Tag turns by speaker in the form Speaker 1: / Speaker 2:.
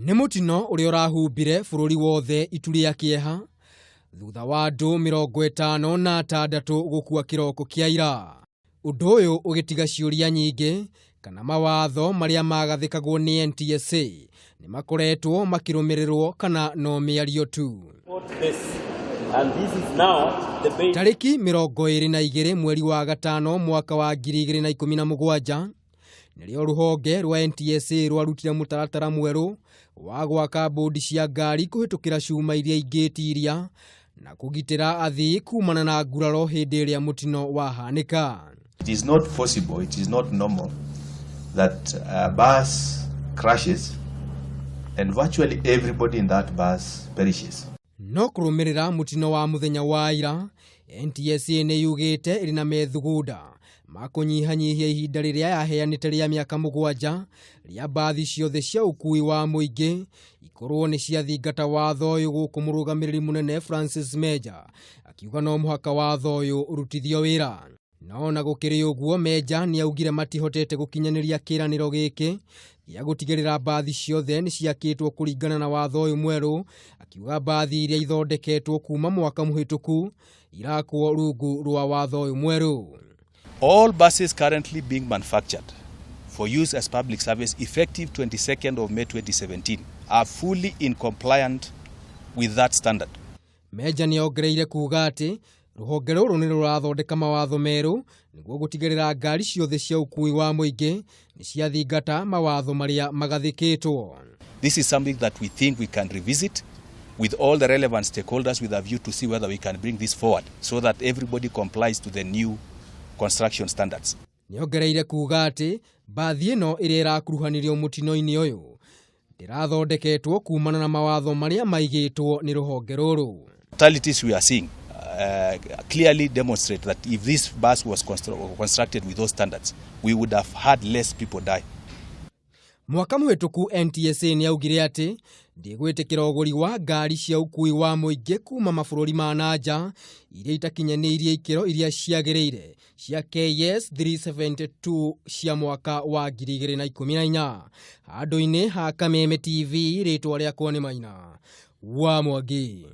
Speaker 1: Nĩ mũtino ũrĩa ũrahumbire bũrũri wothe itu rĩa kĩeha thutha wa andũ 56 gũkua kĩroko kĩa ira. Ũndũ ũyũ ũgĩtiga ciũria nyingĩ kana mawatho marĩa magathĩkagwo nĩ NTSA nĩ makoretwo makĩrũmĩrĩrwo kana no mĩario tu. Tarĩki 22 mweri wa gatano mwaka wa 2017 nĩrĩo rũhonge rwa NTSA rwarutire mũtaratara mwerũ wa gwaka bodi cia ngari kũhĩtũkĩra cuma iria ingĩtiria na kũgitĩra athii kumana na nguraro hĩndĩ ĩrĩa mũtino wahanĩka.
Speaker 2: It is not possible, it is not normal that a bus crashes and virtually everybody in that bus perishes.
Speaker 1: No kũrũmĩrĩra mũtino wa mũthenya wa ira, NTSA nĩ yugĩte ĩrĩ na methugunda ma kũnyihanyihia ihinda rĩrĩa yaheanĩte rĩa mĩaka 7 rĩa bathi ciothe cia ũkui wa mũingĩ ikorwo nĩ ciathingata watho ũyũ, gũkũ mũrũgamĩrĩri mũnene Francis Meja akiuga no mũhaka watho ũyũ ũrutithio wĩra. No na gũkĩrĩ ũguo, Meja nĩ augire matihotete gũkinyanĩria kĩranĩro gĩkĩ gĩa gũtigĩrĩra bathi ciothe nĩ ciakĩtwo kũringana na watho ũyũ mwerũ, akiuga bathi iria ithondeketwo kuma mwaka mũhĩtũku irakwo rungu rwa watho ũyũ mwerũ.
Speaker 3: All buses currently being manufactured for use as public service effective 22nd of May 2017 are fully in compliant with that standard.
Speaker 1: Meja nĩ ongereire kuuga atĩ rũhonge rũrũ nĩ rũrathondeka mawatho merũ nĩguo gũtigĩrĩra ngari ciothe cia ũkui wa mũingĩ nĩ ciathingata mawatho marĩa magathĩkĩtwo.
Speaker 3: This is something that we think we can revisit with all the relevant stakeholders with a view to see whether we can bring this forward so that everybody complies to the new construction standards.
Speaker 1: Nĩ ongereire kuuga atĩ bathi ĩno ĩrĩa ĩrakuruhanirio mũtino-inĩ ũyũ ndĩrathondeketwo kumana na mawatho marĩa maigĩtwo nĩ rũhonge rũrũ.
Speaker 3: Fatalities we are seeing clearly demonstrate that if this bus was constructed with those standards, we would have had less people die.
Speaker 1: Mwaka mũhĩtũku NTSA nĩ augire atĩ ndĩgwĩtĩkĩra ũgũri wa ngari cia ũkui wa mũingĩ kuma mabũrũri ma nanja iria itakinyanĩirie ikĩro iria ciagĩrĩire cia KS 372 cia mwaka wa 2014. Handũ-inĩ ha Kameme TV, rĩtwa rĩakwa nĩ Maina wa Mwangi.